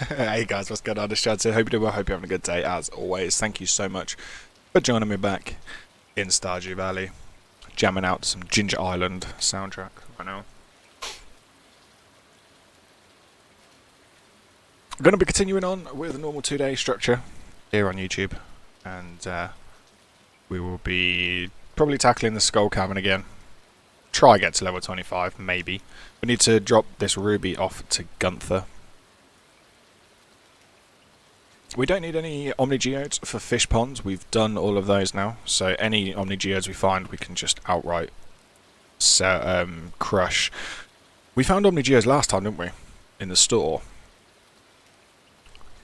Hey guys, what's going on? It's Strads here. Hope you're doing well. Hope you're having a good day as always. Thank you so much for joining me back in Stardew Valley, jamming out some Ginger Island soundtrack right now. I'm going to be continuing on with a normal 2-day structure here on YouTube, and we will be probably tackling the Skull Cavern again. Try get to level 25, maybe. We need to drop this ruby off to Gunther. We don't need any Omni Geodes for fish ponds. We've done all of those now. So any Omni Geodes we find, we can just outright crush. We found Omni Geodes last time, didn't we? In the store.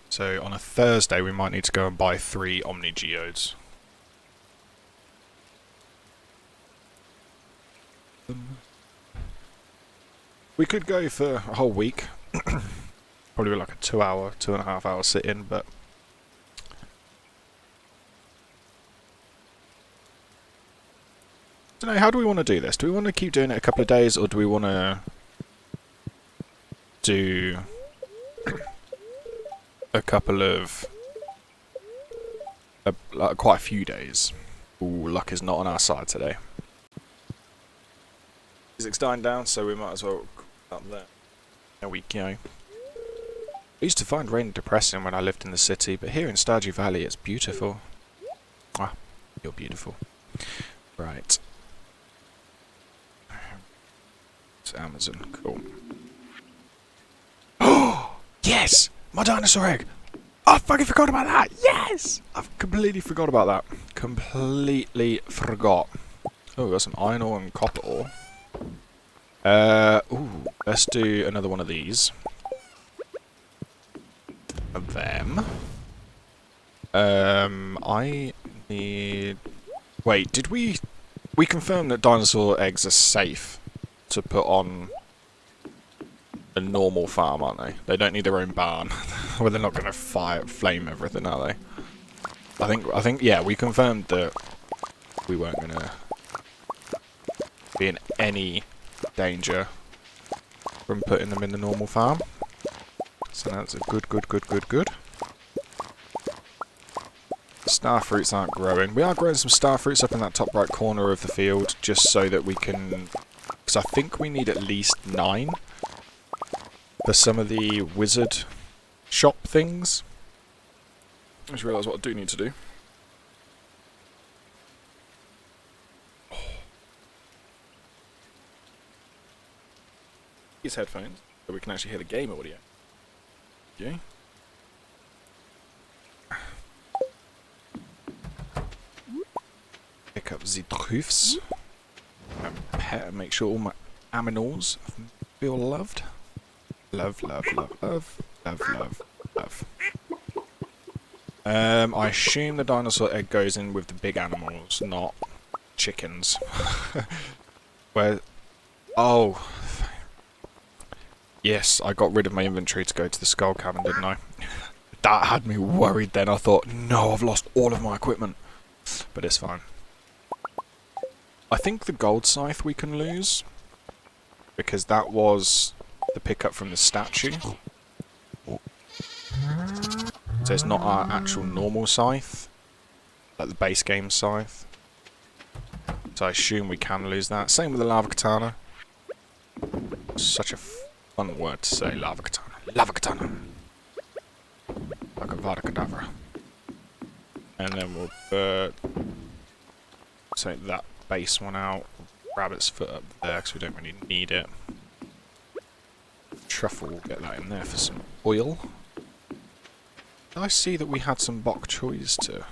So on a Thursday, we might need to go and buy 3 Omni Geodes. We could go for a whole week. Probably like a 2.5 hour sit-in, but I don't know, how do we want to do this? Do we want to keep doing it a couple of days, or do we want to do a couple of like quite a few days? Ooh, luck is not on our side today. Music's dying down, so we might as well up there. There we go. I used to find rain depressing when I lived in the city, but here in Stardew Valley it's beautiful. Ah, you're beautiful. Right. It's Amazon, cool. Oh! Yes! My dinosaur egg! I fucking forgot about that! Yes! I've completely forgot about that. Completely forgot. Oh, we've got some iron ore and copper ore. Ooh, let's do another one of these. Of them. I need... Wait, did we confirm that dinosaur eggs are safe to put on a normal farm, aren't they? They don't need their own barn. Well, they're not going to flame everything, are they? I think, yeah, we confirmed that we weren't going to be in any danger from putting them in the normal farm. So that's a good. Star fruits aren't growing. We are growing some star fruits up in that top right corner of the field, just so that we can... Because I think we need at least 9 for some of the wizard shop things. I just realised what I do need to do. These headphones, so we can actually hear the game audio. Okay. Pick up the truths. And make sure all my aminals feel loved. Love. I assume the dinosaur egg goes in with the big animals, not chickens. Where... Oh... Yes, I got rid of my inventory to go to the Skull Cavern, didn't I? That had me worried then. I thought, no, I've lost all of my equipment. But it's fine. I think the gold scythe we can lose, because that was the pickup from the statue. So it's not our actual normal scythe, like the base game scythe. So I assume we can lose that. Same with the lava katana. Such a fun word to say, lava katana. Lava katana! Like a Vada Kedavra. And then we'll take that base one out. Rabbit's foot up there because we don't really need it. Truffle, we'll get that in there for some oil. Did I see that we had some bok choys to...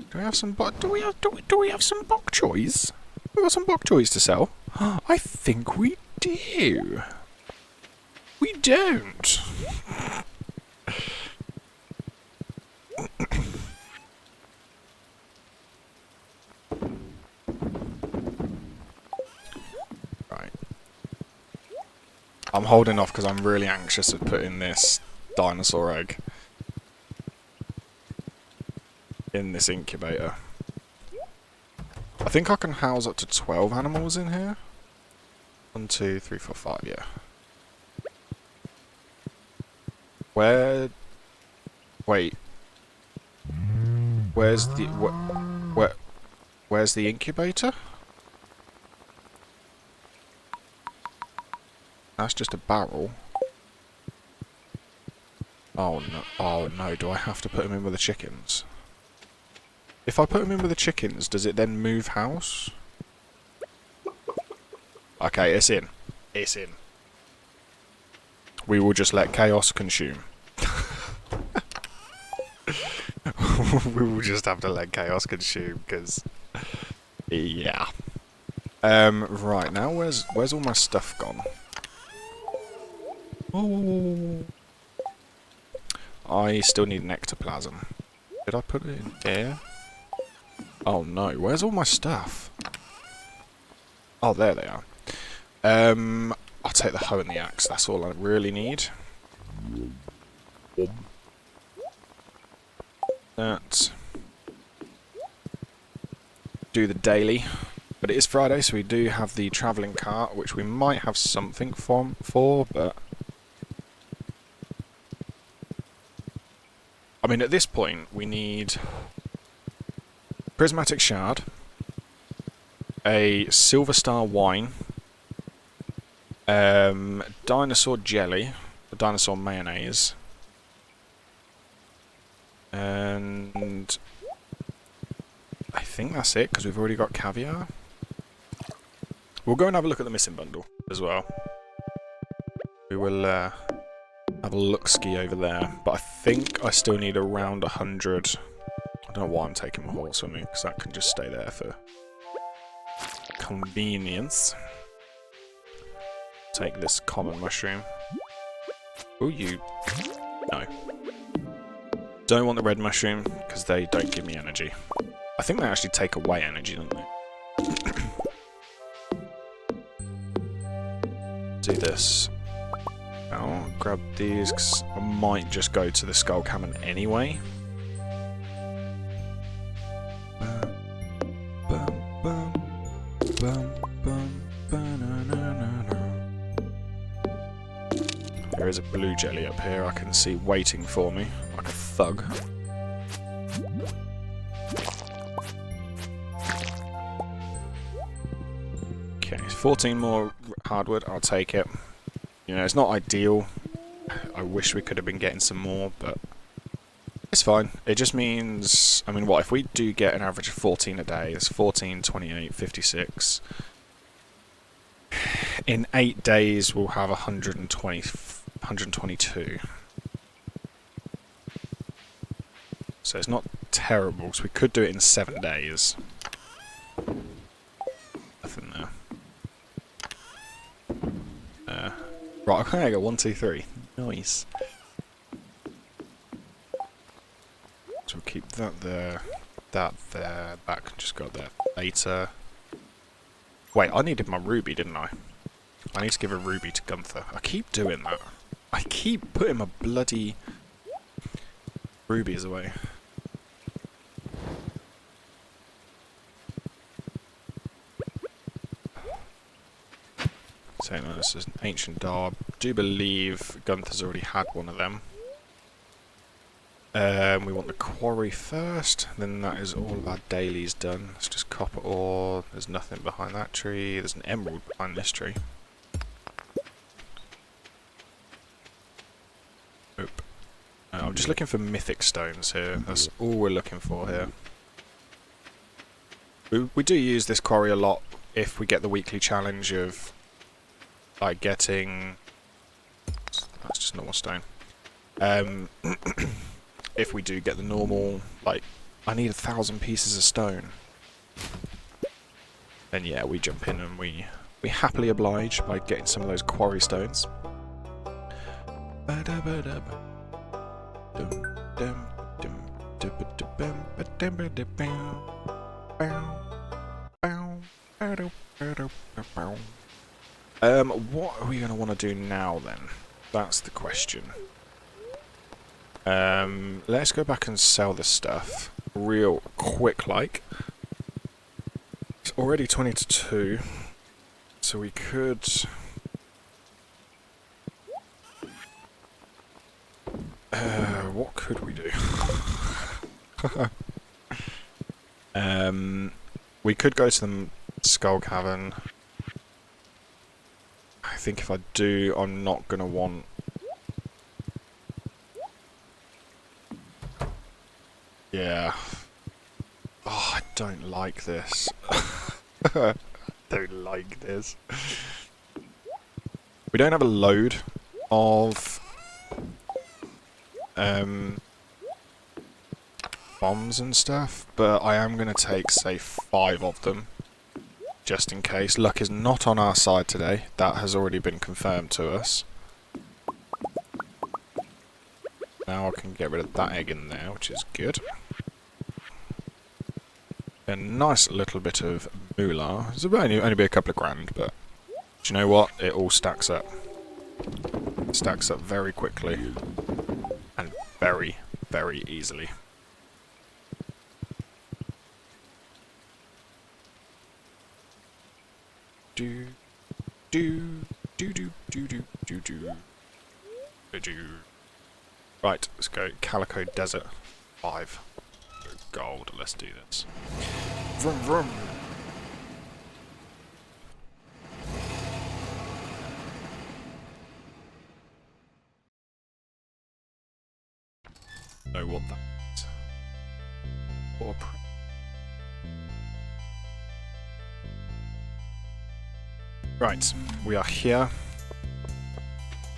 Do we have some bok... Do we have some bok choys? We got some bok choys to sell? I think we do. We don't. Right. I'm holding off because I'm really anxious at putting this dinosaur egg in this incubator. I think I can house up to 12 animals in here. 1, 2, 3, 4, 5, yeah. Where... Wait. Where's the... Where's the incubator? That's just a barrel. Oh no, oh no, do I have to put him in with the chickens? If I put him in with the chickens, does it then move house? Okay, it's in. It's in. We will just let chaos consume. We will just have to let chaos consume, because... Yeah. Right, now where's all my stuff gone? Oh. I still need an ectoplasm. Did I put it in here? Oh no, where's all my stuff? Oh, there they are. I'll take the hoe and the axe, that's all I really need. That. Do the daily. But it is Friday, so we do have the travelling cart, which we might have something for, but... I mean, at this point, we need... Prismatic Shard, a Silver Star wine, dinosaur jelly, dinosaur mayonnaise, and I think that's it, because we've already got caviar. We'll go and have a look at the missing bundle as well. We will have a look-ski over there, but I think I still need around 100. I don't know why I'm taking my horse with me, because that can just stay there for convenience. Take this common mushroom. Oh, you... No. Don't want the red mushroom, because they don't give me energy. I think they actually take away energy, don't they? Do this. I'll grab these, because I might just go to the Skull Cannon anyway. There is a blue jelly up here I can see waiting for me, like a thug. Okay, 14 more hardwood, I'll take it. You know, it's not ideal. I wish we could have been getting some more, but it's fine. It just means, I mean, what, if we do get an average of 14 a day, it's 14, 28, 56. In 8 days, we'll have 122. So it's not terrible, because we could do it in 7 days. Nothing there. Right, okay, I got 1, 2, 3. Nice. So we'll keep that there, that can just go there later. Wait, I needed my ruby, didn't I? I need to give a ruby to Gunther. I keep doing that. I keep putting my bloody rubies away. Saying this is an ancient doll. I do believe Gunther's already had one of them. We want the quarry first, then that is all of our dailies done. It's just copper ore, there's nothing behind that tree, there's an emerald behind this tree. Oop. I'm just looking for mythic stones here, that's all we're looking for here. We do use this quarry a lot if we get the weekly challenge of like getting... That's just normal stone. If we do get the normal, like, I need 1,000 pieces of stone. Then yeah, we jump in and we happily oblige by getting some of those quarry stones. What are we going to want to do now then? That's the question. Let's go back and sell this stuff real quick like. It's already 20 to 2, so we could... what could we do? We could go to the Skull Cavern. I think if I do, I'm not going to want... Yeah. Oh, I don't like this. I don't like this. We don't have a load of bombs and stuff, but I am going to take, say, 5 of them, just in case. Luck is not on our side today. That has already been confirmed to us. Now I can get rid of that egg in there, which is good. A nice little bit of moolah. It's only be a couple of grand, but do you know what? It all stacks up. It stacks up very quickly and very, very easily. Do do do do do do do do do. Right, let's go Calico Desert 5. Gold, let's do this. Vroom vroom. Know what that is. Or right, we are here.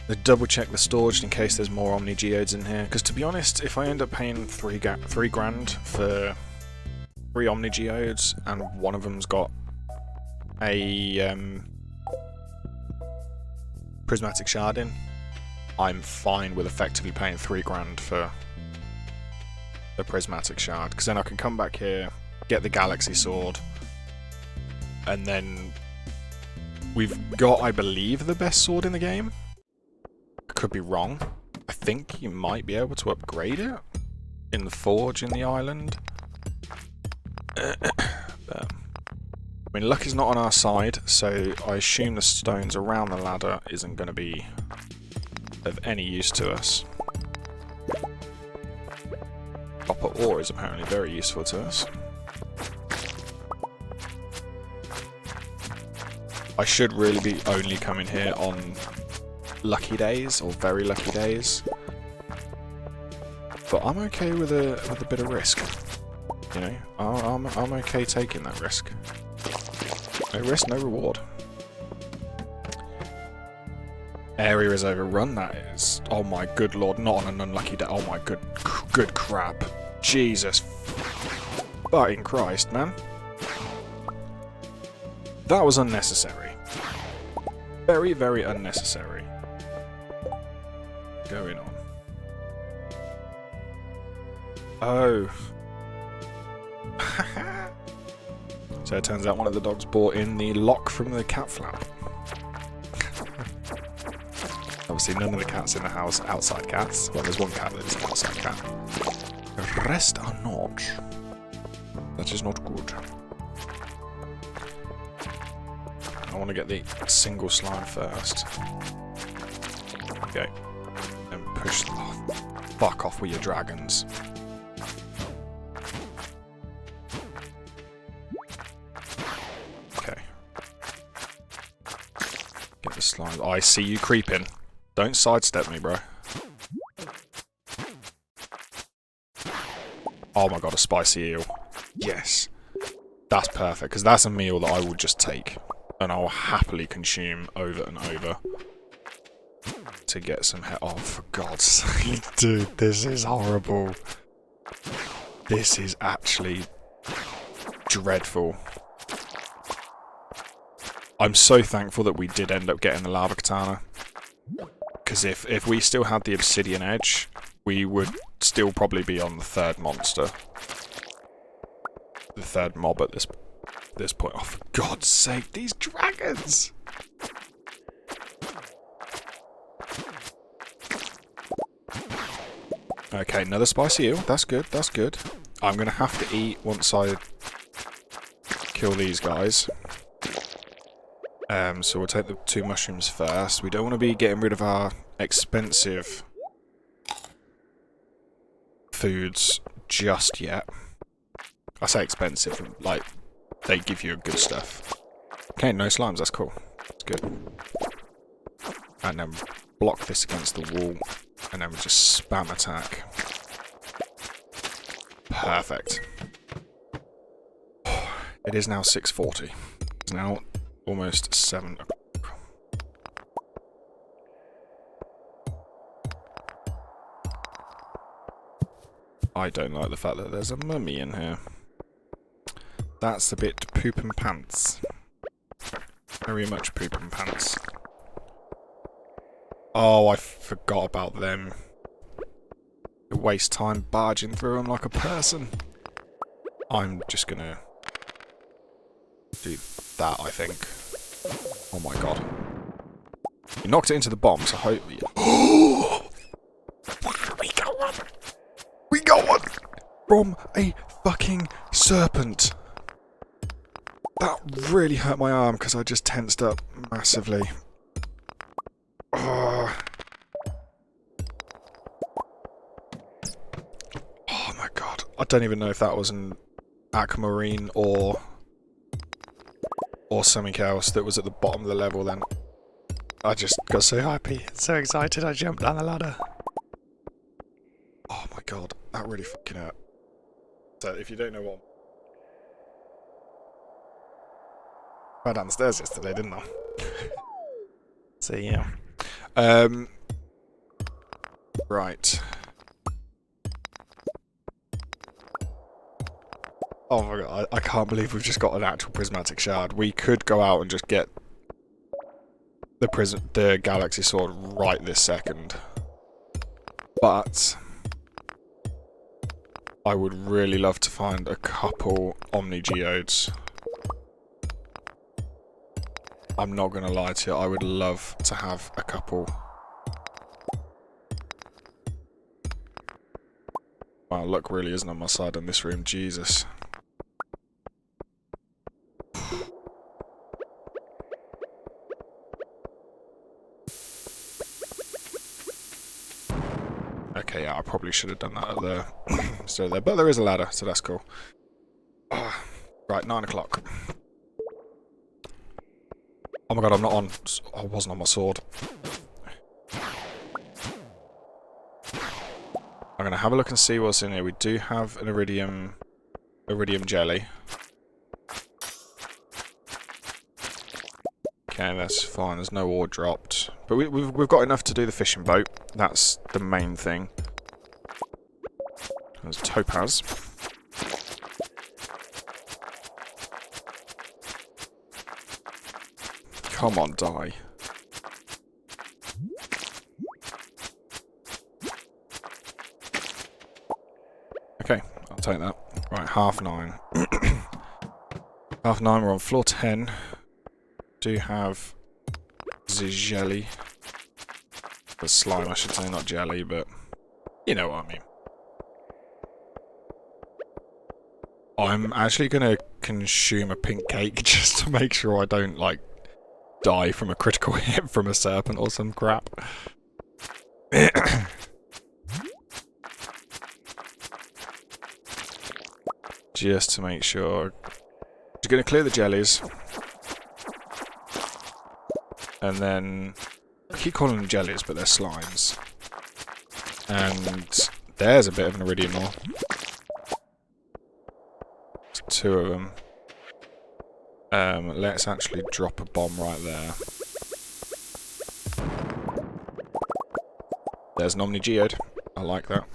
Let's double check the storage in case there's more Omni Geodes in here. Because to be honest, if I end up paying 3 grand for 3 Omni Geodes and one of them's got a Prismatic Shard in, I'm fine with effectively paying 3 grand for the Prismatic Shard. Because then I can come back here, get the Galaxy Sword, and then we've got, I believe, the best sword in the game. Could be wrong. I think you might be able to upgrade it in the forge in the island. But, I mean, luck is not on our side, so I assume the stones around the ladder isn't going to be of any use to us. Copper ore is apparently very useful to us. I should really be only coming here on lucky days or very lucky days, but I'm okay with a bit of risk. You know, I'm okay taking that risk. No risk, no reward. Area is overrun. That is, oh my good lord, not on an unlucky day. Oh my good crap, Jesus, fucking Christ, man, that was unnecessary. Very, very unnecessary. Going on. Oh. So it turns out one of the dogs brought in the lock from the cat flap. Obviously none of the cats in the house are outside cats. Well, there's one cat that's an outside cat. The rest are not. That is not good. I want to get the single slime first. Okay. And push... Oh, fuck off with your dragons. Okay. Get the slime. Oh, I see you creeping. Don't sidestep me, bro. Oh my god, a spicy eel. Yes. That's perfect, because that's a meal that I will just take. And I'll happily consume over and over. To get some head. Oh, for God's sake, dude, this is horrible. This is actually dreadful. I'm so thankful that we did end up getting the lava katana. Because if we still had the obsidian edge, we would still probably be on the 3rd monster. The 3rd mob at this point. Oh, for God's sake, these dragons! Okay, another spicy eel. That's good, that's good. I'm going to have to eat once I kill these guys. So we'll take the 2 mushrooms first. We don't want to be getting rid of our expensive foods just yet. I say expensive, like, they give you good stuff. Okay, no slimes, that's cool. That's good. And then block this against the wall, and then we just spam attack. Perfect. It is now 6:40. It's now almost 7 o'clock. I don't like the fact that there's a mummy in here. That's a bit poop and pants. Very much poop and pants. Oh, I forgot about them. You waste time barging through them like a person. I'm just gonna do that, I think. Oh my god. You knocked it into the bomb, so hopefully... We got one! We got one! From a fucking serpent. That really hurt my arm because I just tensed up massively. Oh my god. I don't even know if that was an aquamarine or something else that was at the bottom of the level then. I just got so happy, so excited I jumped down the ladder. Oh my god, that really fucking hurt. So if you don't know what... I fell down the stairs yesterday, didn't I? So yeah. Right. Oh my god, I can't believe we've just got an actual prismatic shard. We could go out and just get the galaxy sword right this second. But I would really love to find a couple Omni Geodes. I'm not going to lie to you, I would love to have a couple. Wow, luck really isn't on my side in this room, Jesus. Okay, yeah, I probably should have done that at the start there, but there is a ladder, so that's cool. Right, 9 o'clock. Oh my god, I'm not on... I wasn't on my sword. I'm going to have a look and see what's in here. We do have an iridium jelly. Okay, that's fine. There's no ore dropped. But we've got enough to do the fishing boat. That's the main thing. There's topaz. Come on, die. Okay, I'll take that. Right, 9:30. 9:30, we're on floor 10. Do have the jelly. The slime, I should say, not jelly, but you know what I mean. I'm actually going to consume a pink cake just to make sure I don't, like, die from a critical hit from a serpent or some crap. Just to make sure. Just going to clear the jellies. And then... I keep calling them jellies, but they're slimes. And there's a bit of an iridium ore. 2 of them. Let's actually drop a bomb right there. There's an Omni Geode. I like that.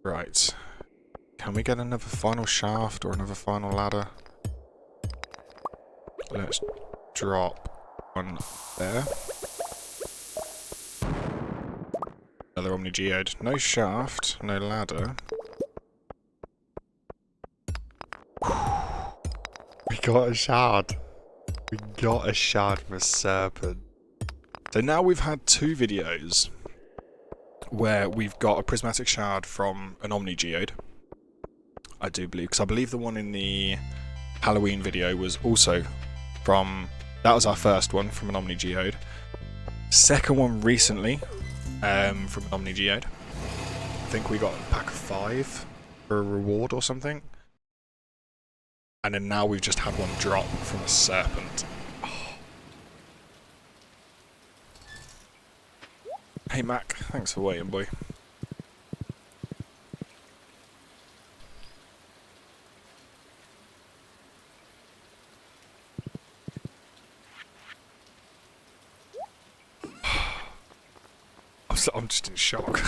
Right. Can we get another final shaft or another final ladder? Let's drop one there. Another Omni Geode. No shaft, no ladder. We got a shard. We got a shard from a serpent. So now we've had 2 videos where we've got a prismatic shard from an Omni Geode. I do believe, because I believe the one in the Halloween video was also from... That was our first one from an Omni Geode. Second one recently from an Omni Geode. I think we got a pack of 5 for a reward or something. And then now we've just had one drop from a serpent. Oh. Hey Mac, thanks for waiting, boy. I'm just in shock.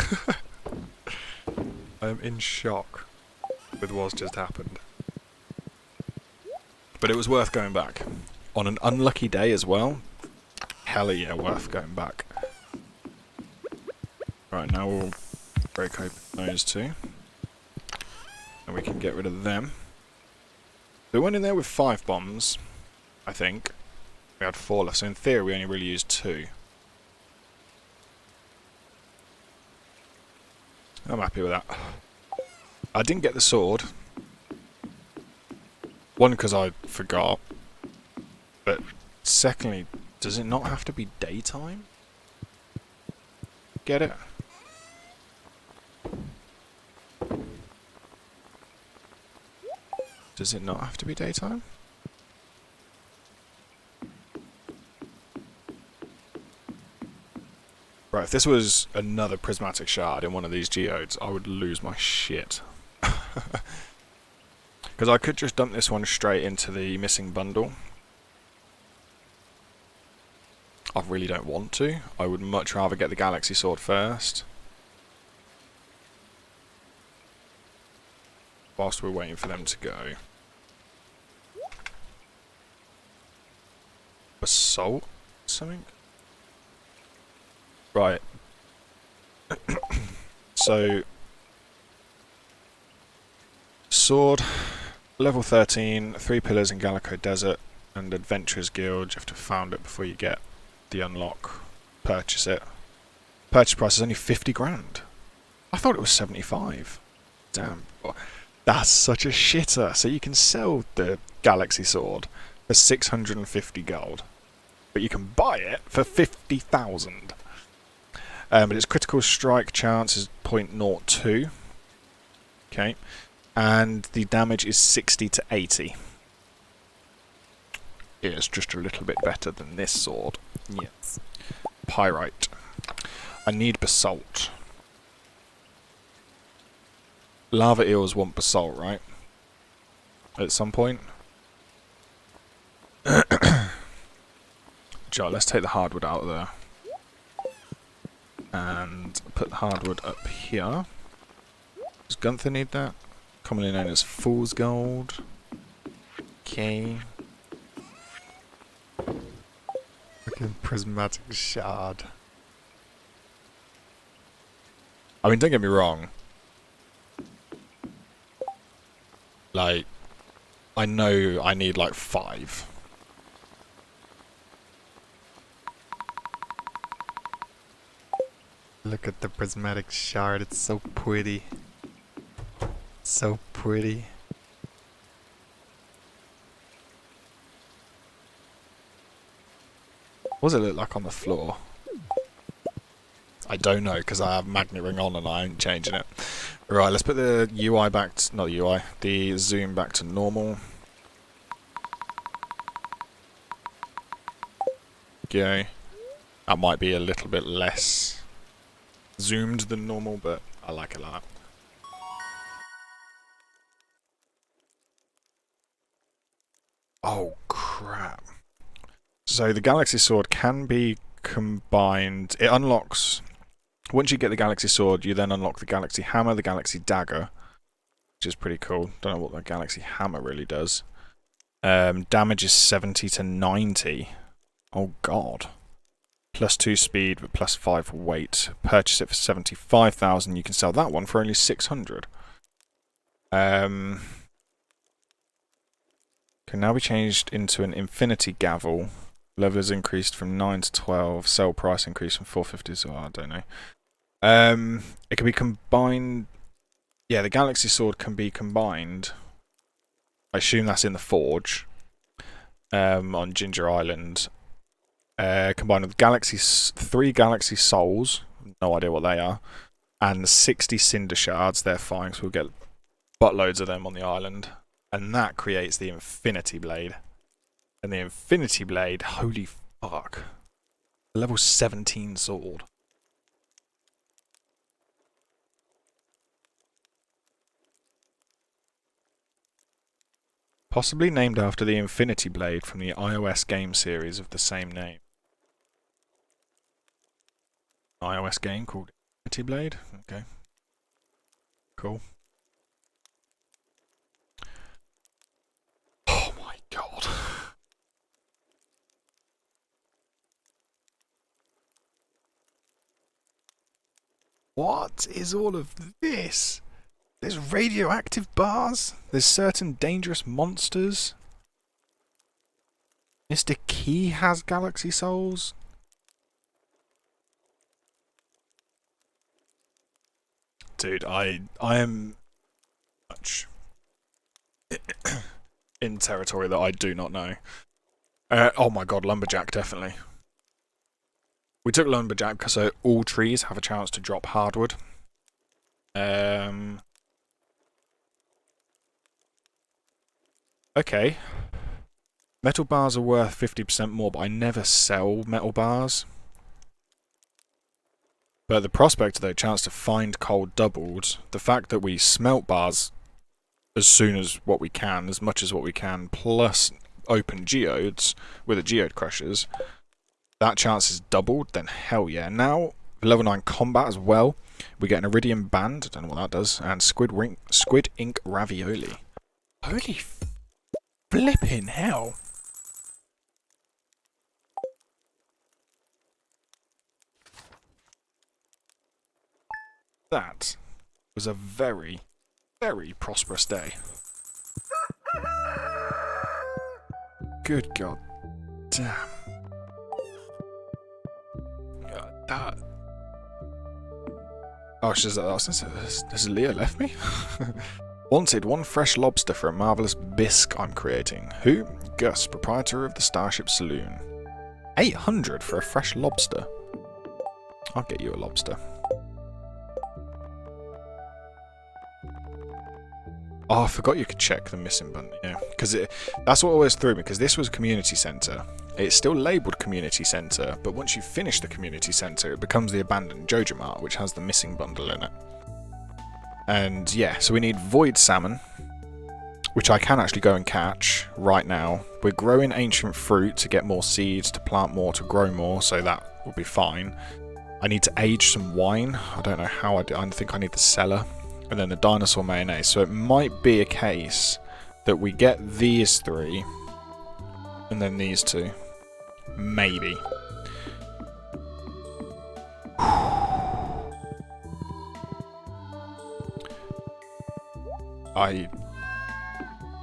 I'm in shock with what's just happened. But it was worth going back. On an unlucky day as well. Hell yeah, worth going back. Right, now we'll break open those two. And we can get rid of them. We went in there with 5 bombs, I think. We had 4 left, so in theory we only really used 2. I'm happy with that. I didn't get the sword. One, because I forgot. But secondly, does it not have to be daytime? Get it? Does it not have to be daytime? Right, if this was another Prismatic Shard in one of these geodes, I would lose my shit. Because I could just dump this one straight into the missing bundle. I really don't want to. I would much rather get the Galaxy Sword first. Whilst we're waiting for them to go. Basalt? Something? Right. So... Sword, level 13, 3 pillars in Gallico Desert, and Adventurers Guild. You have to found it before you get the unlock. Purchase it. Purchase price is only 50 grand. I thought it was 75. Damn. That's such a shitter. So you can sell the Galaxy Sword for 650 gold. But you can buy it for 50,000. But its critical strike chance is 0.02. Okay. And the damage is 60 to 80. It's just a little bit better than this sword. Yes. Pyrite. I need basalt. Lava eels want basalt, right? At some point. Joe, let's take the hardwood out of there. And put the hardwood up here. Does Gunther need that? Commonly known as Fool's Gold. Okay. Fucking Prismatic Shard. I mean, don't get me wrong. Like, I know I need like 5. Look at the Prismatic Shard, it's so pretty. So pretty. What does it look like on the floor? I don't know, because I have magnet ring on and I ain't changing it. Right, let's put the UI back to, not UI, the zoom back to normal. Okay. That might be a little bit less zoomed than normal, but I like it like that. Oh crap. So the Galaxy Sword can be combined. It unlocks... Once you get the Galaxy Sword, you then unlock the Galaxy Hammer, the Galaxy Dagger, which is pretty cool. Don't know what the Galaxy Hammer really does. Damage is 70 to 90. Oh god. Plus 2 speed, but plus 5 weight. Purchase it for 75,000. You can sell that one for only 600. Can now be changed into an Infinity Gavel. Level is increased from 9 to 12. Sell price increased from 450 to, I don't know. It can be combined. Yeah, the Galaxy Sword can be combined. I assume that's in the Forge. On Ginger Island. Combined with 3 Galaxy Souls. no idea what they are. And 60 cinder shards, they're fine, so we'll get buttloads of them on the island. And that creates the infinity blade. And the infinity blade, holy fuck. Level 17 sword. Possibly named after the Infinity Blade from the iOS game series of the same name. iOS game called Infinity Blade? Okay. Cool. Oh my god. What is all of this? There's radioactive bars. There's certain dangerous monsters. Mr. Key has galaxy souls. Dude, I am much in territory that I do not know. Oh my god, lumberjack, definitely. We took lumberjack because all trees have a chance to drop hardwood. Okay. Metal bars are worth 50% more, but I never sell metal bars. But the prospect of the chance to find coal doubled. The fact that we smelt bars as soon as what we can, as much as what we can, plus open geodes with the geode crushers, that chance is doubled, then hell yeah. Now, level 9 combat as well. We get an iridium band, I don't know what that does, and squid ink ravioli. Holy flipping hell. That was a very, very prosperous day. Good god damn. That. Oh, has Leah left me? Wanted 1 fresh lobster for a marvellous bisque I'm creating. Who? Gus, proprietor of the Starship Saloon. 800 for a fresh lobster. I'll get you a lobster. Oh, I forgot you could check the missing button. Yeah, because that's what always threw me, because this was a community centre. It's still labelled community centre, but once you finish the community centre, it becomes the abandoned Jojo Mart, which has the missing bundle in it. And yeah, so we need void salmon, which I can actually go and catch right now. We're growing ancient fruit to get more seeds, to plant more, to grow more, so that will be fine. I need to age some wine. I don't know how I do. I think I need the cellar. And then the dinosaur mayonnaise. So it might be a case that we get these 3 and then these 2. Maybe.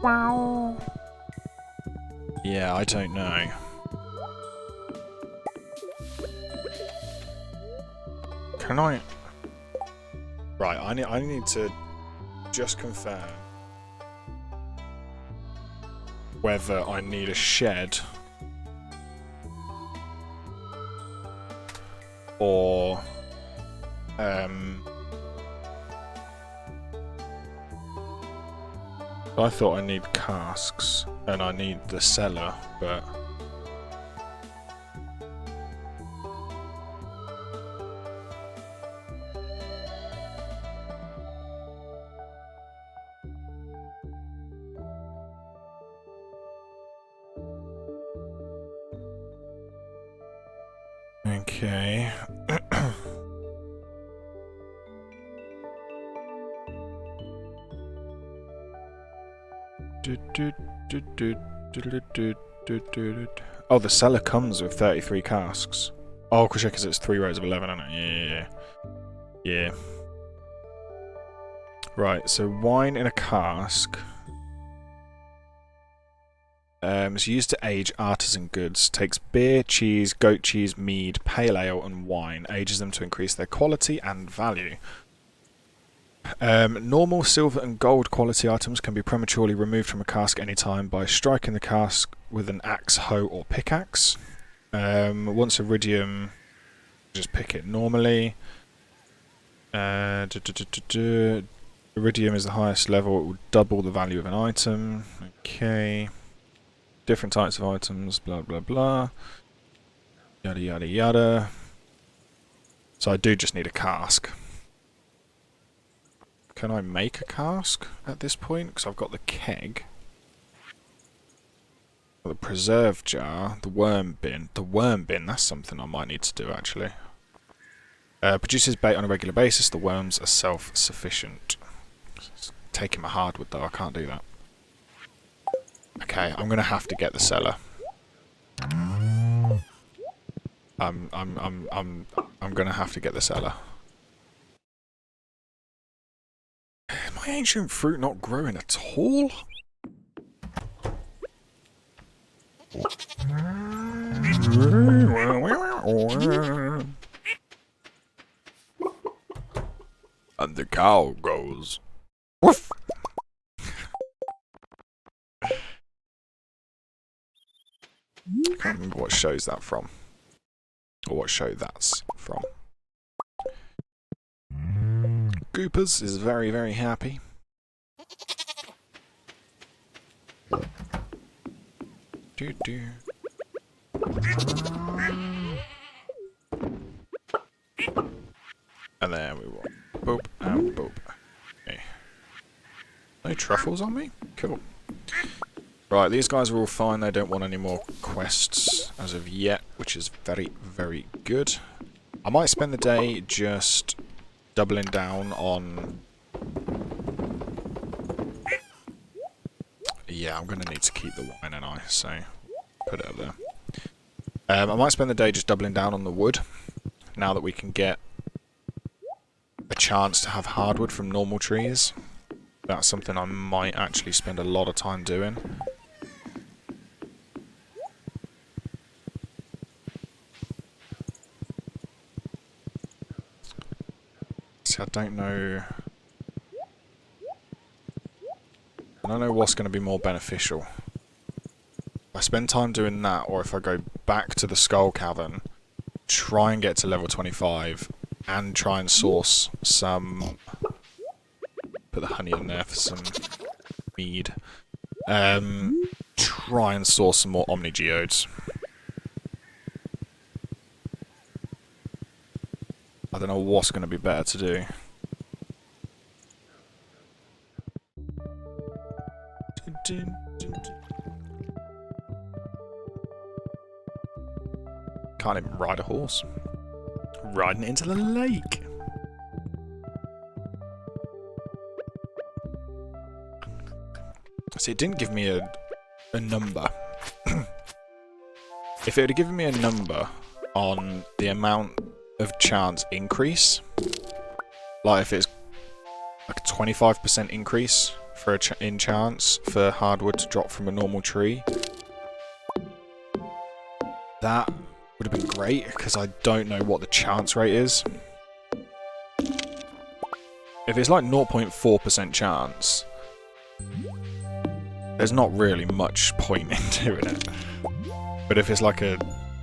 Wow. Yeah, I don't know. Can I? Right, I need to just confirm whether I need a shed or I thought I need casks and I need the cellar, but okay. Oh, the cellar comes with 33 casks. Oh, because it's 3 rows of 11, isn't it? Yeah. Right, so wine in a cask. It's used to age artisan goods. Takes beer, cheese, goat cheese, mead, pale ale, and wine. Ages them to increase their quality and value. Normal silver and gold quality items can be prematurely removed from a cask anytime by striking the cask with an axe, hoe, or pickaxe. Once iridium Just pick it normally. Iridium is the highest level. It will double the value of an item. Okay. Different types of items. Blah blah blah. Yada yada yada. So I do just need a cask. Can I make a cask at this point? Because I've got the keg. The preserve jar, the worm bin. The worm bin, that's something I might need to do actually. Produces bait on a regular basis. The worms are self-sufficient. Taking my hardwood though, I can't do that. Okay, I'm gonna have to get the cellar. I'm gonna have to get the cellar. My ancient fruit not growing at all? And the cow goes woof. I can't remember what show's that from. Or what show that's from. Goopers is very, very happy. Do do. And then we will boop and boop. Okay. No truffles on me? Cool. Right, these guys are all fine. They don't want any more quests as of yet, which is very, very good. I might spend the day just doubling down on... Yeah, I'm going to need to keep the wine and I, so put it up there. I might spend the day just doubling down on the wood, now that we can get a chance to have hardwood from normal trees. That's something I might actually spend a lot of time doing. See, I don't know what's going to be more beneficial. If I spend time doing that, or if I go back to the Skull Cavern, try and get to level 25, and try and source some... Put the honey in there for some mead. Try and source some more Omni Geodes. I don't know what's going to be better to do. Can't even ride a horse. Riding into the lake. See, it didn't give me a number. If it had given me a number on the amount of chance increase, like if it's like a 25% increase for in chance for hardwood to drop from a normal tree, that would have been great, because I don't know what the chance rate is. If it's like 0.4% chance, there's not really much point in doing it. But if it's like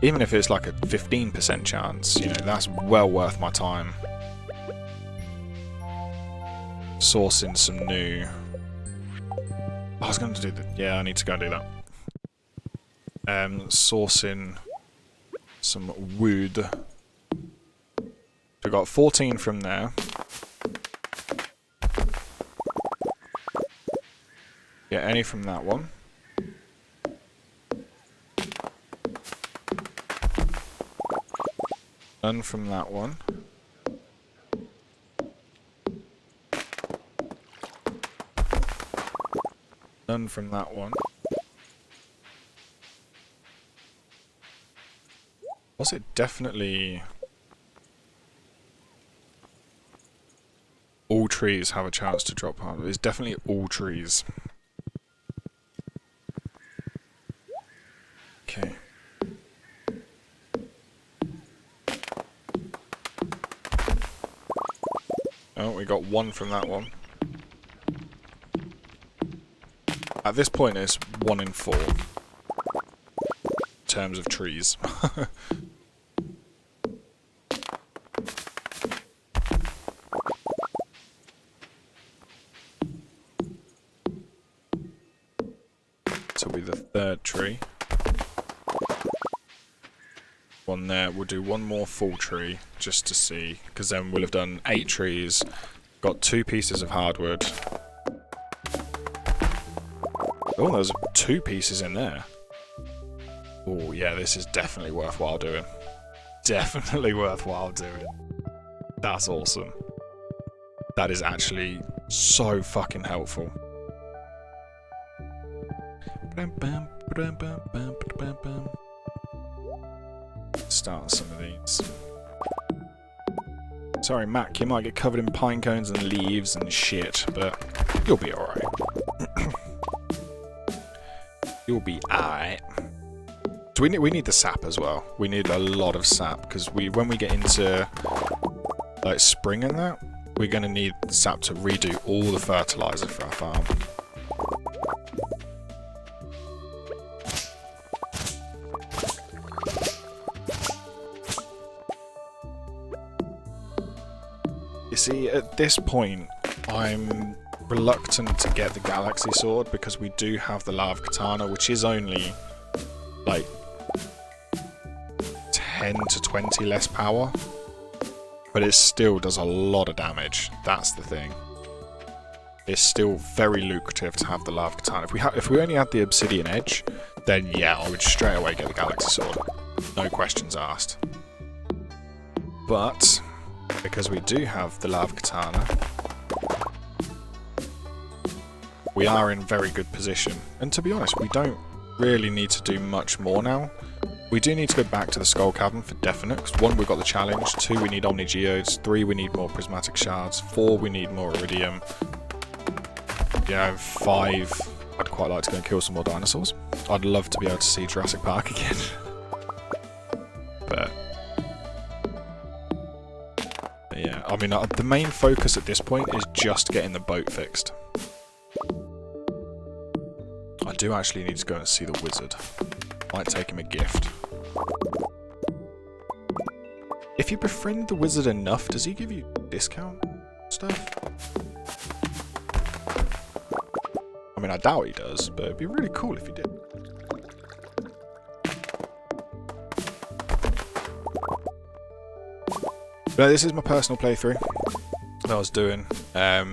even if it's like a 15% chance, you know, that's well worth my time. Sourcing some new... I was going to do that. Yeah, I need to go and do that. Sourcing some wood. We got 14 from there. Get any from that one. None from that one. None from that one. Was it definitely... All trees have a chance to drop hardwood. It's definitely all trees. Okay. Oh, we got one from that one. At this point, it's 1 in 4. In terms of trees. tree. One there. We'll do one more full tree just to see, because then we'll have done 8 trees. Got 2 pieces of hardwood. Oh, there's 2 pieces in there. Oh yeah, this is definitely worthwhile doing. Definitely worthwhile doing. That's awesome. That is actually so fucking helpful. Start some of these. Sorry, Mac, you might get covered in pine cones and leaves and shit, but you'll be alright. You'll be alright. So we need the sap as well. We need a lot of sap, because when we get into like spring and that, we're going to need sap to redo all the fertilizer for our farm. You see, at this point, I'm reluctant to get the Galaxy Sword because we do have the Lava Katana, which is only like 10 to 20 less power. But it still does a lot of damage. That's the thing. It's still very lucrative to have the Lava Katana. If we only had the Obsidian Edge, then yeah, I would straight away get the Galaxy Sword. No questions asked. But because we do have the Lava Katana, we are in very good position. And to be honest, we don't really need to do much more now. We do need to go back to the Skull Cavern for definite, because 1, we've got the challenge, 2, we need Omni Geodes, 3, we need more Prismatic Shards, 4, we need more Iridium, 5, I'd quite like to go and kill some more dinosaurs. I'd love to be able to see Jurassic Park again. But yeah, I mean, the main focus at this point is just getting the boat fixed. I do actually need to go and see the wizard. Might take him a gift. If you befriend the wizard enough, does he give you discount stuff? I mean, I doubt he does, but it'd be really cool if he did. But this is my personal playthrough that I was doing. I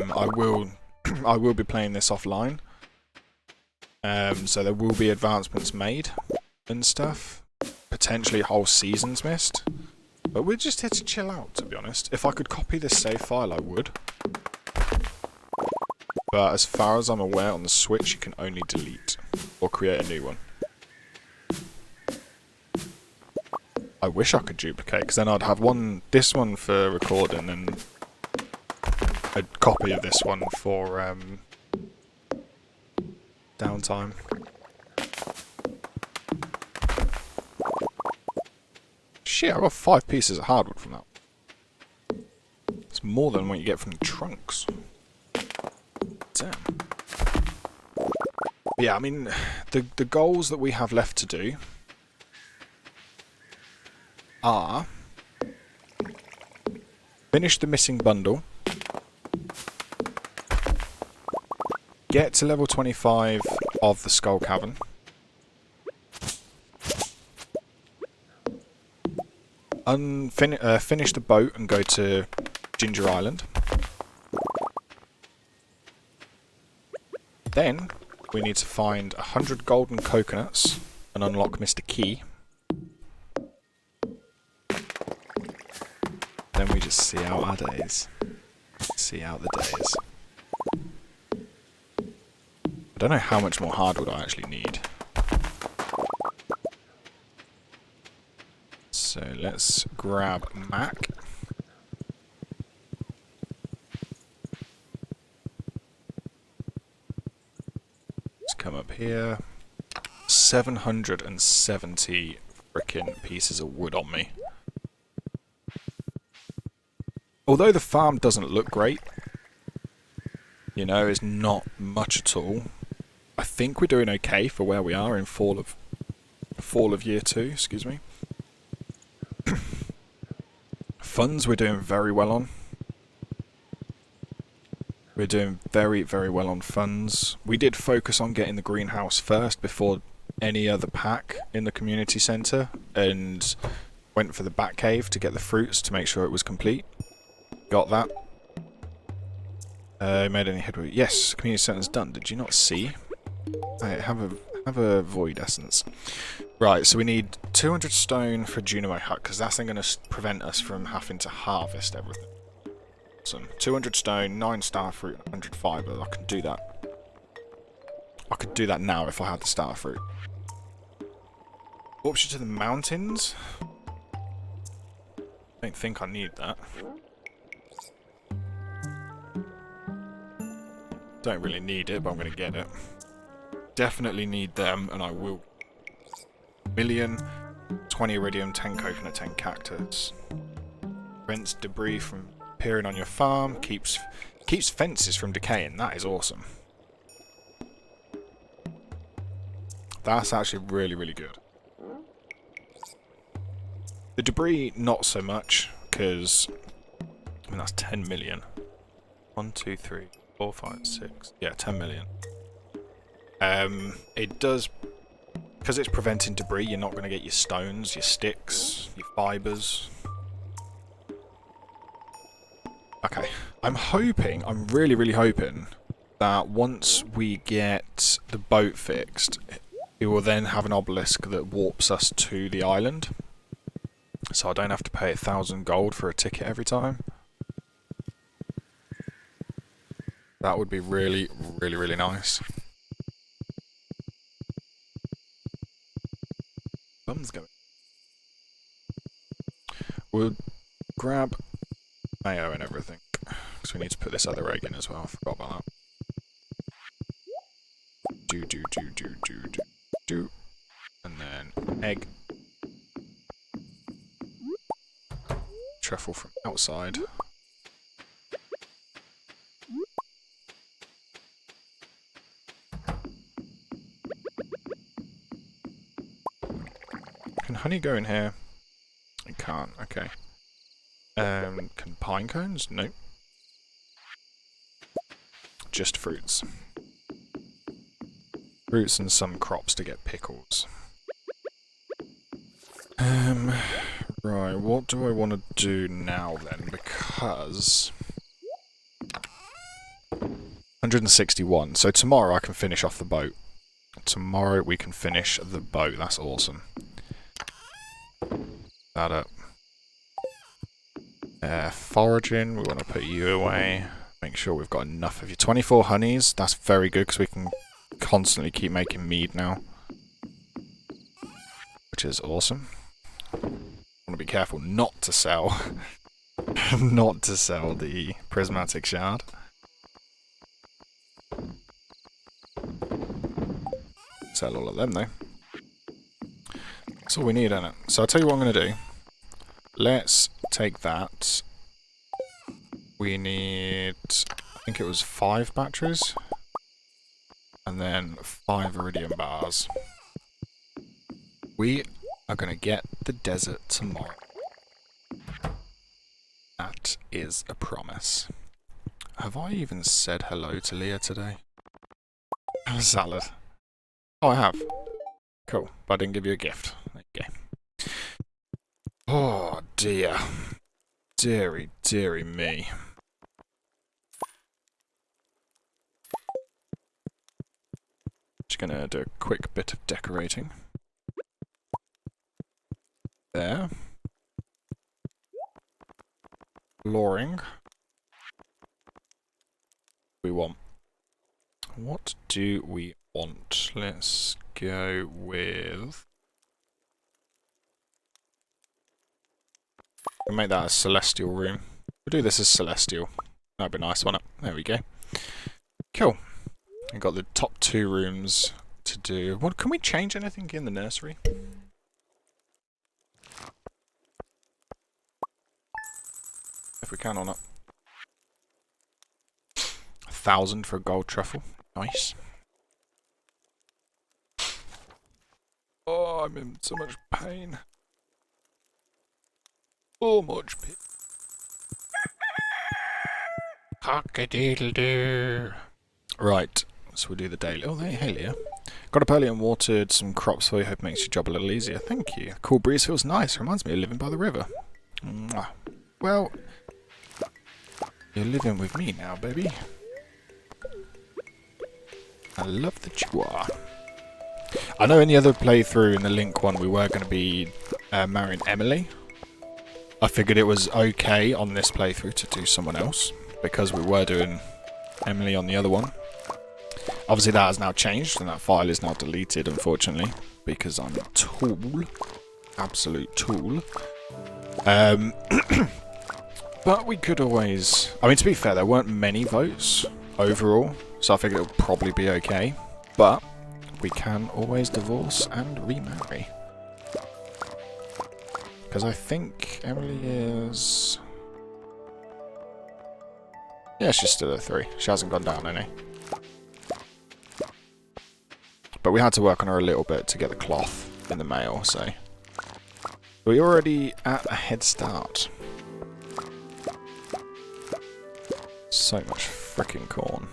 will be playing this offline. So there will be advancements made and stuff. Potentially whole seasons missed. But we're just here to chill out, to be honest. If I could copy this save file, I would. But as far as I'm aware, on the Switch, you can only delete or create a new one. I wish I could duplicate, because then I'd have this one for recording and a copy of this one for downtime. Shit, I got 5 pieces of hardwood from that. It's more than what you get from the trunks. Damn. But yeah, I mean, the goals that we have left to do are finish the missing bundle, get to level 25 of the Skull Cavern, finish the boat and go to Ginger Island. Then we need to find 100 golden coconuts and unlock Mr. Key. Then we just see out our days. See out the days. I don't know how much more hardwood I actually need. So let's grab Mac. Let's come up here. 770 frickin' pieces of wood on me. Although the farm doesn't look great, you know, it's not much at all. I think we're doing okay for where we are in fall of year 2, excuse me. Funds we're doing very well on. We're doing very, very well on funds. We did focus on getting the greenhouse first before any other pack in the community centre and went for the bat cave to get the fruits to make sure it was complete. Got that. Made any headway? Yes, community centre's done. Did you not see? I have a void essence. Right, so we need 200 stone for Junimo Hut because that's then going to prevent us from having to harvest everything. Awesome. 200 stone, 9 star fruit, 100 fibre. I can do that. I could do that now if I had the star fruit. Warps you to the mountains? I don't think I need that. Don't really need it, but I'm going to get it. Definitely need them, and I will. Million, 20 iridium, 10 coconut, 10 cactus. Prevents debris from appearing on your farm. Keeps fences from decaying. That is awesome. That's actually really, really good. The debris, not so much, because I mean that's 10 million. 1, 2, 3, 4, 5, 6. Yeah, 10 million. It does, because it's preventing debris. You're not going to get your stones, your sticks, your fibres. Okay, I'm really, really hoping that once we get the boat fixed, it will then have an obelisk that warps us to the island. So I don't have to pay 1,000 gold for a ticket every time. That would be really, really, really nice. Bum's going. We'll grab mayo and everything, because we need to put this other egg in as well. I forgot about that. Do. And then egg. Truffle from outside. Can honey go in here? It can't, okay. Can pine cones? No. Just fruits. Fruits and some crops to get pickles. Right, what do I want to do now then? Because 161. So tomorrow I can finish off the boat. Tomorrow we can finish the boat. That's awesome. That up. Foraging, we want to put you away. Make sure we've got enough of you. 24 honeys, that's very good because we can constantly keep making mead now. Which is awesome. I want to be careful not to sell not to sell the Prismatic Shard. Sell all of them though. That's all we need in it. So I'll tell you what I'm going to do. Let's take that. We need, I think it was 5 batteries. And then 5 iridium bars. We are going to get the desert tomorrow. That is a promise. Have I even said hello to Leah today? Have a salad. Oh, I have. Cool, but I didn't give you a gift. There you go. Oh dear. Deary, deary me. Just gonna do a quick bit of decorating. There. Flooring. We want. What do we want? Let's go with. We'll make that a celestial room. We'll do this as celestial. That'd be nice, wouldn't it? There we go. Cool. We've got the top 2 rooms to do. What, can we change anything in the nursery? If we can or not. 1,000 for a gold truffle. Nice. Oh, I'm in so much pain. So much pain. Cock-a-doodle-doo. Right, so we'll do the daily. Oh, hey, Leah. Got up early and watered some crops for you. Hope it makes your job a little easier. Thank you. The cool breeze feels nice. Reminds me of living by the river. Mwah. Well, you're living with me now, baby. I love that you are. I know in the other playthrough, in the Link one, we were going to be marrying Emily. I figured it was okay on this playthrough to do someone else, because we were doing Emily on the other one. Obviously that has now changed, and that file is now deleted, unfortunately, because I'm a tool. Absolute tool. But we could always... I mean, to be fair, there weren't many votes overall, so I figured it would probably be okay. But we can always divorce and remarry. Because I think Emily is... Yeah, she's still a 3. She hasn't gone down any. But we had to work on her a little bit to get the cloth in the mail, so... We're already at a head start. So much frickin' corn.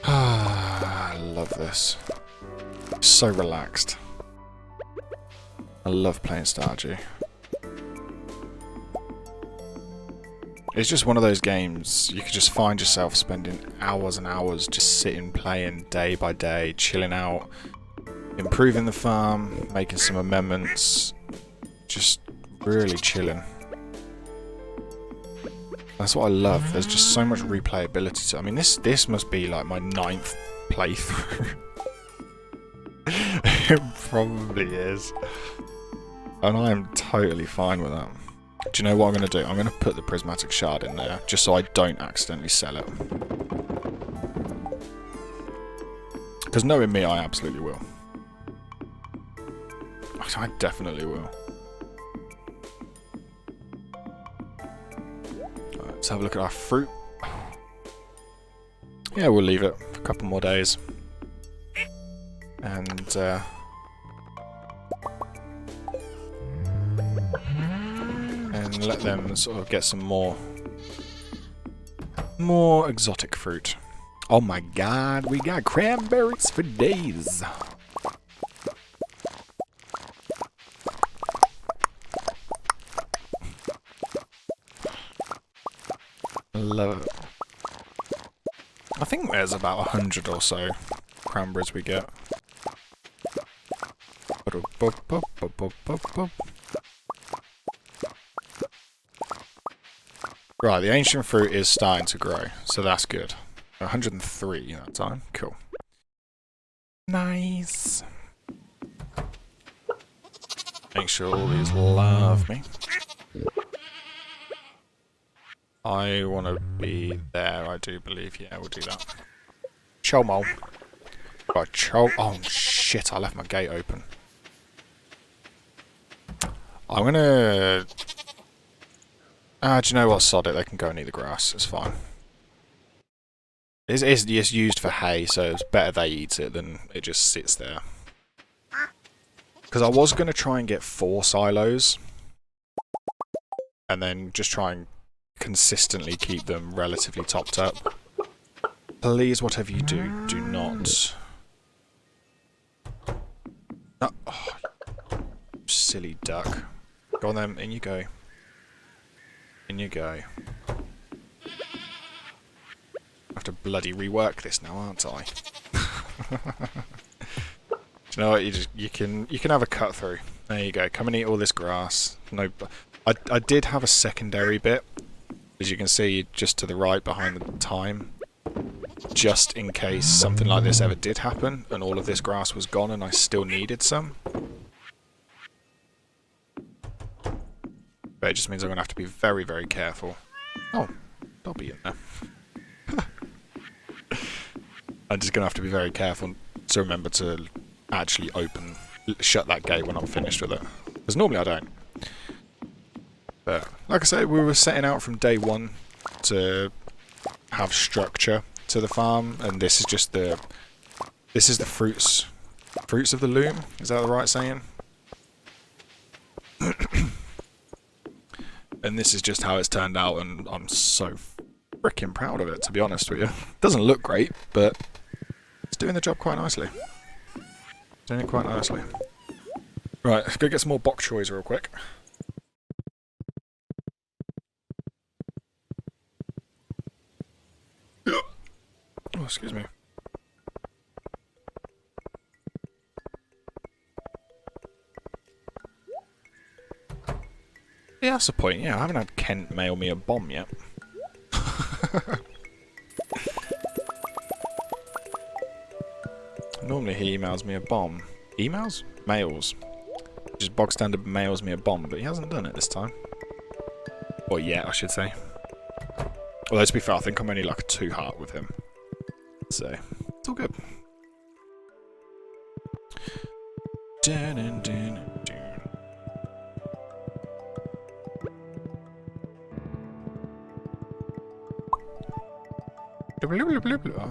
I love this. So relaxed. I love playing Stardew. It's just one of those games you could just find yourself spending hours and hours just sitting, playing day by day, chilling out, improving the farm, making some amendments, just really chilling. That's what I love. There's just so much replayability to it. I mean, this must be like my 9th playthrough. It probably is. And I am totally fine with that. Do you know what I'm going to do? I'm going to put the Prismatic Shard in there, just so I don't accidentally sell it. Because knowing me, I absolutely will. I definitely will. Right, let's have a look at our fruit. Yeah, we'll leave it for a couple more days. And, and let them sort of get some more exotic fruit. Oh my god, we got cranberries for days. Love it. I think there's about 100 or so cranberries we get. Right, the ancient fruit is starting to grow, so that's good. 103 that time. Cool. Nice. Make sure all these love me. I want to be there, I do believe. Yeah, we'll do that. Chomo. Right, oh shit, I left my gate open. I'm gonna... do you know what? Sod it, they can go and eat the grass, it's fine. It's used for hay, so it's better they eat it than it just sits there. Because I was going to try and get 4 silos. And then just try and consistently keep them relatively topped up. Please, whatever you do, do not... No. Oh, silly duck. Go on then, in you go. In you go. I have to bloody rework this now, aren't I? Do you know what? You can have a cut through. There you go. Come and eat all this grass. No, I did have a secondary bit, as you can see, just to the right behind the thyme, just in case something like this ever did happen and all of this grass was gone and I still needed some. But it just means I'm going to have to be very, very careful. Oh, they'll be in there. I'm just going to have to be very careful to remember to actually shut that gate when I'm finished with it. Because normally I don't. But, like I said, we were setting out from day one to have structure to the farm, and this is just the... This is the fruits of the loom, is that the right saying? And this is just how it's turned out, and I'm so freaking proud of it, to be honest with you. Doesn't look great, but it's doing the job quite nicely. Doing it quite nicely. Right, let's go get some more bok choys real quick. Oh, excuse me. Yeah, that's the point. Yeah, I haven't had Kent mail me a bomb yet. Normally he emails me a bomb. Emails? Mails. Just bog standard mails me a bomb, but he hasn't done it this time. Or yet, I should say. Although to be fair, I think I'm only like a 2-heart with him. So, it's all good. Dun, dun, dun, dun.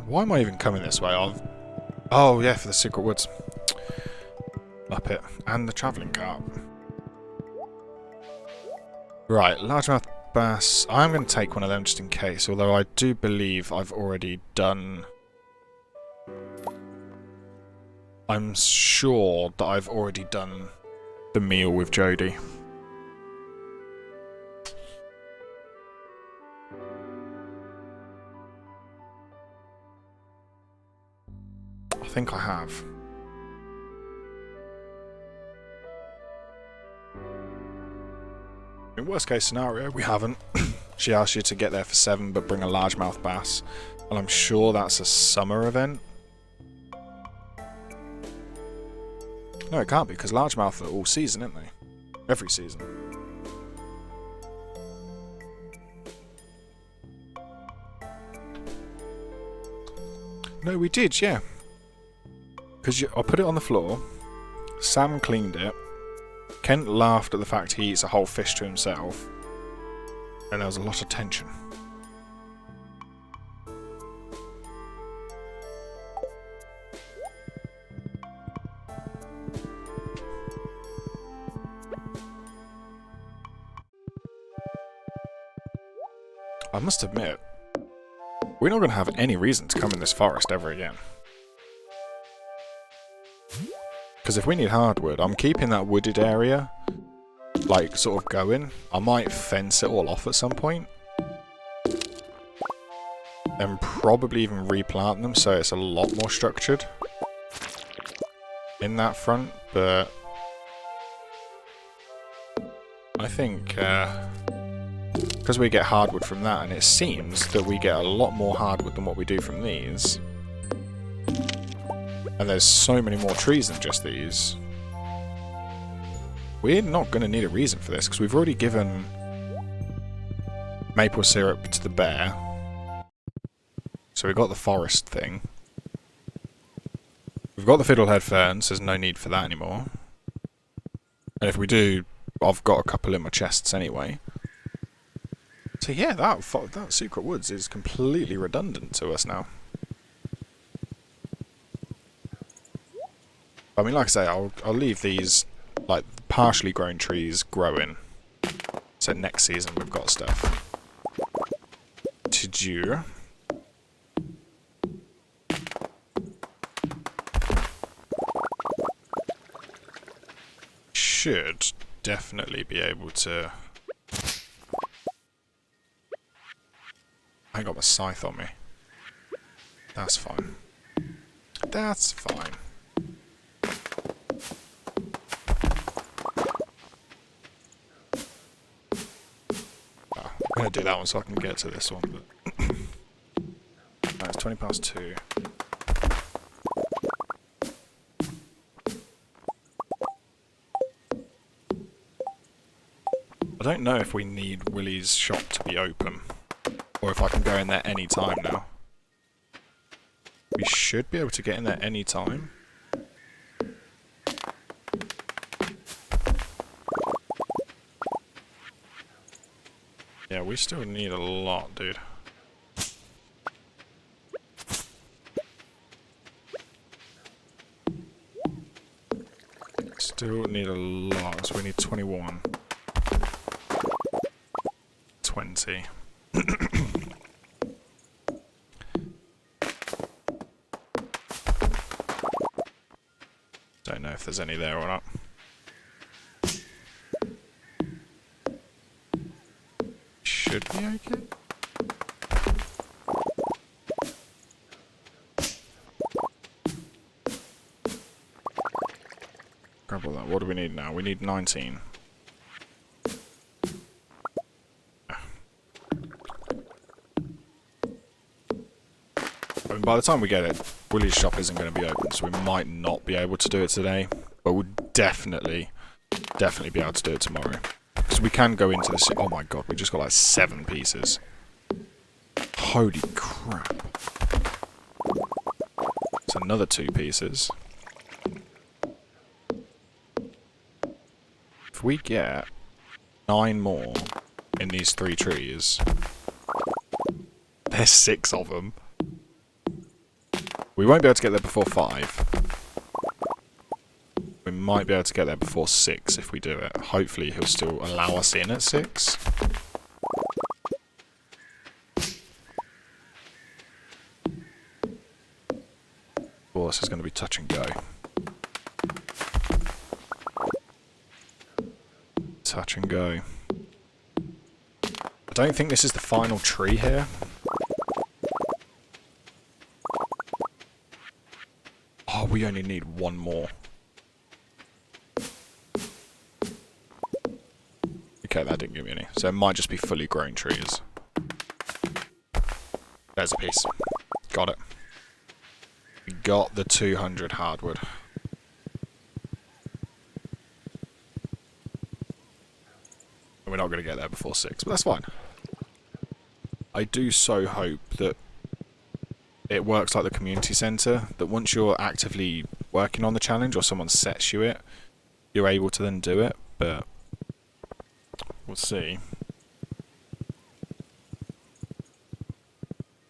Why am I even coming this way? Oh yeah, for the secret woods. Up it. And the travelling cart. Right, largemouth bass. I'm going to take one of them just in case, although I do believe I've already done... I'm sure that I've already done the meal with Jodie. I think I have. In worst case scenario, we haven't. She asked you to get there for 7 but bring a largemouth bass. And I'm sure that's a summer event. No, it can't be, because largemouth are all season, aren't they? Every season. No, we did, yeah. Because I put it on the floor, Sam cleaned it, Kent laughed at the fact he eats a whole fish to himself, and there was a lot of tension. I must admit, we're not going to have any reason to come in this forest ever again. Because if we need hardwood, I'm keeping that wooded area, like, sort of going. I might fence it all off at some point. And probably even replant them so it's a lot more structured in that front, but I think, because we get hardwood from that, and it seems that we get a lot more hardwood than what we do from these. And there's so many more trees than just these. We're not going to need a reason for this, because we've already given maple syrup to the bear. So we've got the forest thing. We've got the fiddlehead ferns, there's no need for that anymore. And if we do, I've got a couple in my chests anyway. So yeah, that secret woods is completely redundant to us now. I mean, like I say, I'll leave these, like, partially grown trees growing. So next season we've got stuff to do. Should definitely be able to... I ain't got my scythe on me. That's fine. That's fine. I'm going to do that one so I can get to this one, but... no, it's 20 past 2. I don't know if we need Willie's shop to be open, or if I can go in there any time now. We should be able to get in there any time. Yeah, we still need a lot, dude. Still need a lot, so we need 21. 20. Don't know if there's any there or not. Should be okay. Grab all that. What do we need now? We need 19. I mean, by the time we get it, Willie's shop isn't going to be open, so we might not be able to do it today, but we'll definitely be able to do it tomorrow. Because we can go into this. Oh my god, we just got like 7 pieces. Holy crap. It's another 2 pieces. If we get 9 more in these 3 trees, there's 6 of them. We won't be able to get there before 5. We might be able to get there before 6 if we do it. Hopefully he'll still allow us in at 6. Oh, this is going to be touch and go. Touch and go. I don't think this is the final tree here. Oh, we only need 1 more. Okay, that didn't give me any. So it might just be fully grown trees. There's a piece. Got it. We got the 200 hardwood. And we're not going to get there before 6, but that's fine. I do so hope that it works like the community centre, that once you're actively working on the challenge or someone sets you it, you're able to then do it, but we'll see.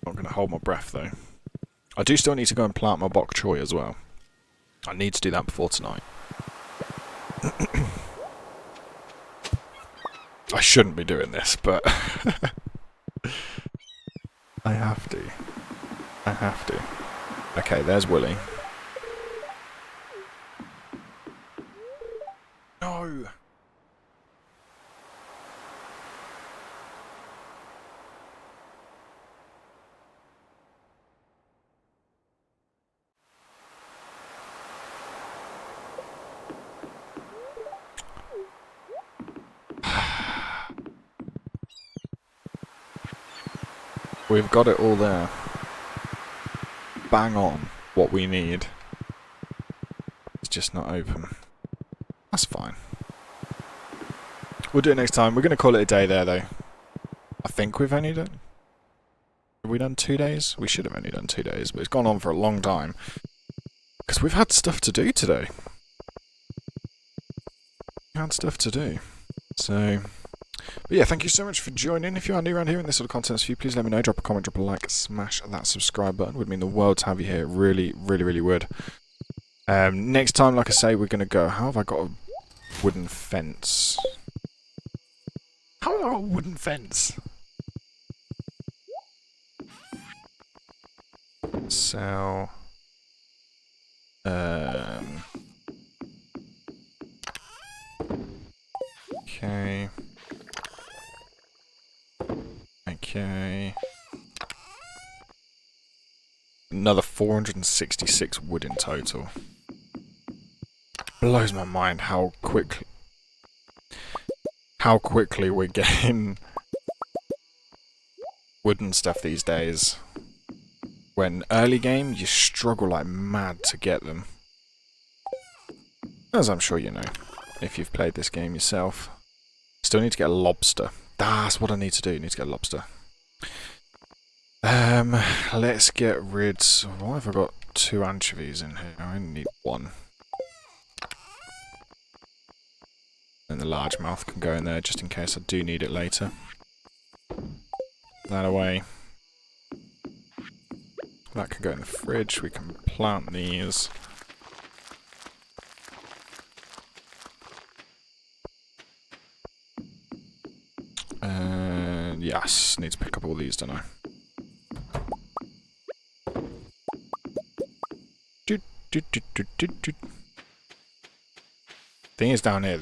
I'm going to hold my breath though. I do still need to go and plant my bok choy as well. I need to do that before tonight. I shouldn't be doing this, but I have to. I have to. Okay, there's Willie. No! We've got it all there. Bang on what we need. It's just not open. That's fine. We'll do it next time. We're going to call it a day there, though. I think we've only done... Have we done 2 days? We should have only done 2 days, but it's gone on for a long time. Because we've had stuff to do today. We had stuff to do. So... But yeah, thank you so much for joining. If you are new around here and this sort of content's for you, please let me know. Drop a comment, drop a like, smash that subscribe button. It would mean the world to have you here. It really, really, really would. Next time, like I say, we're going to go... How have I got a wooden fence? How have I got a wooden fence? So... Okay... Okay. Another 466 wood in total. Blows my mind how quickly we're getting wooden stuff these days. When early game, you struggle like mad to get them. As I'm sure you know, if you've played this game yourself. Still need to get a lobster. That's what I need to do. I need to get a lobster. Let's get rid... Why have I got 2 anchovies in here? I only need 1. And the largemouth can go in there just in case I do need it later. That away. That can go in the fridge. We can plant these. Yes, need to pick up all these, don't I? Thing is, down here,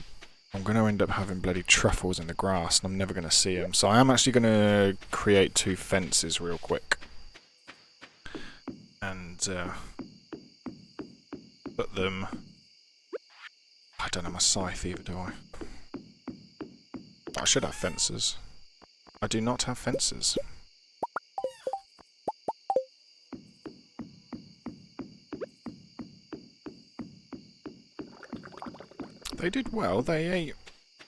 I'm going to end up having bloody truffles in the grass, and I'm never going to see them. So I am actually going to create 2 fences real quick. And put them... I don't have my scythe either, do I? I should have fences. I do not have fences. They did well. They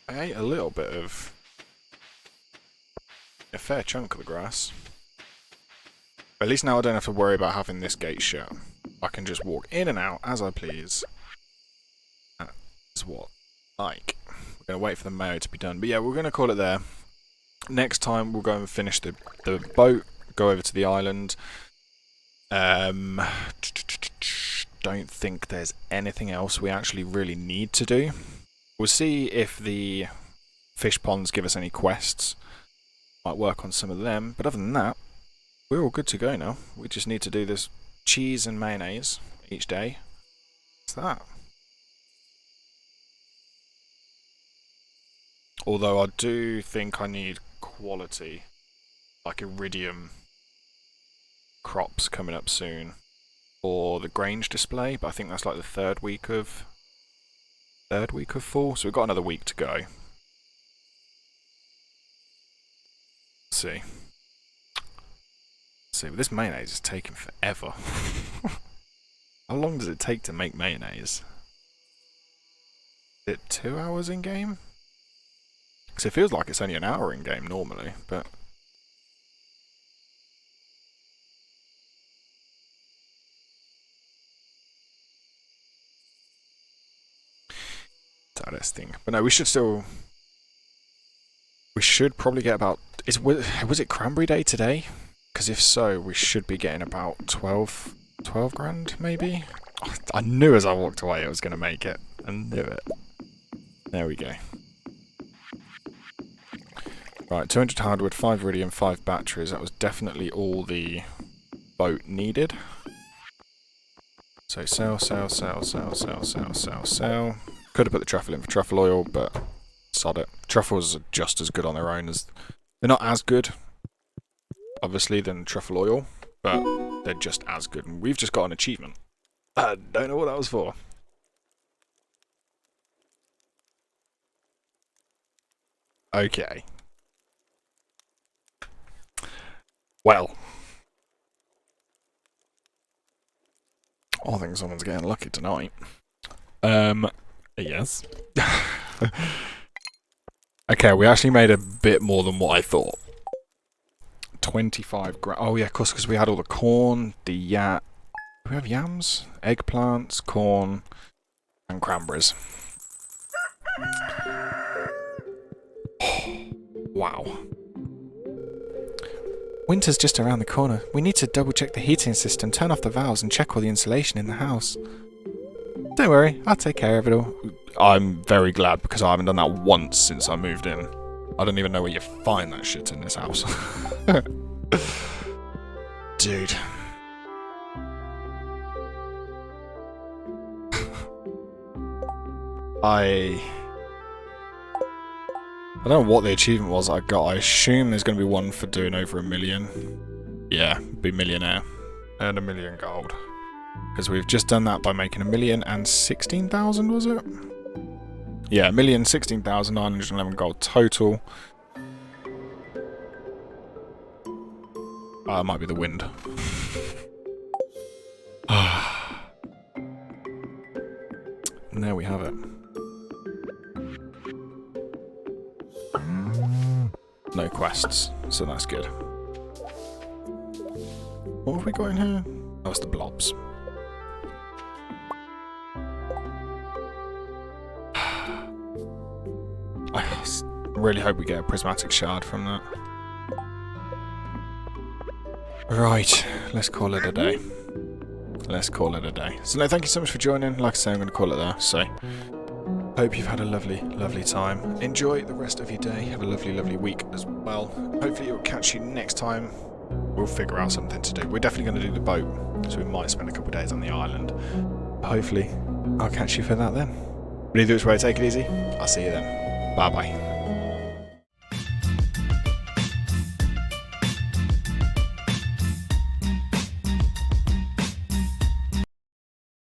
ate a little bit of... a fair chunk of the grass. But at least now I don't have to worry about having this gate shut. I can just walk in and out as I please. That's what I like. We're going to wait for the mayo to be done. But yeah, we're going to call it there. Next time we'll go and finish the boat, go over to the island. Don't think there's anything else we actually really need to do. We'll see if the fish ponds give us any quests. Might work on some of them, but other than that, we're all good to go now. We just need to do this cheese and mayonnaise each day. What's that? Although I do think I need quality, like iridium crops coming up soon. For the Grange display, but I think that's like the third week of fall, so we've got another week to go. Let's see. But this mayonnaise is taking forever. How long does it take to make mayonnaise? Is it 2 hours in game? Because it feels like it's only an hour in game normally, but... Interesting. But no, we should still... We should probably get about... Was it Cranberry Day today? Because if so, we should be getting about 12 grand, maybe? Oh, I knew as I walked away I was going to make it. I knew it. There we go. Right, 200 hardwood, 5 iridium, 5 batteries. That was definitely all the boat needed. So sell. Could have put the truffle in for truffle oil, but sod it. Truffles are just as good on their own as... They're not as good, obviously, than truffle oil, but they're just as good. And we've just got an achievement. I don't know what that was for. Okay. Well. I think someone's getting lucky tonight. Yes. Okay, we actually made a bit more than what I thought. 25 grand. Oh yeah, of course, because we had all the corn, do we have yams? Eggplants, corn, and cranberries. Wow. Winter's just around the corner. We need to double check the heating system, turn off the valves, and check all the insulation in the house. Don't worry, I'll take care of it all. I'm very glad because I haven't done that once since I moved in. I don't even know where you find that shit in this house. Dude. I don't know what the achievement was I got. I assume there's going to be one for doing over 1 million. Yeah, be millionaire. Earn 1 million gold. Because we've just done that by making 1,016,000, was it? Yeah, 1,016,911 gold total. It might be the wind. And there we have it. No quests, so that's good. What have we got in here? Oh, it's the blobs. I really hope we get a prismatic shard from that. Right, let's call it a day. Let's call it a day. So no, thank you so much for joining. Like I say, I'm going to call it there. So, Hope you've had a lovely, lovely time. Enjoy the rest of your day. Have a lovely, lovely week as well. Hopefully it will catch you next time. We'll figure out something to do. We're definitely going to do the boat, so we might spend a couple of days on the island. Hopefully I'll catch you for that then. But either which way, take it easy. I'll see you then. Bye bye.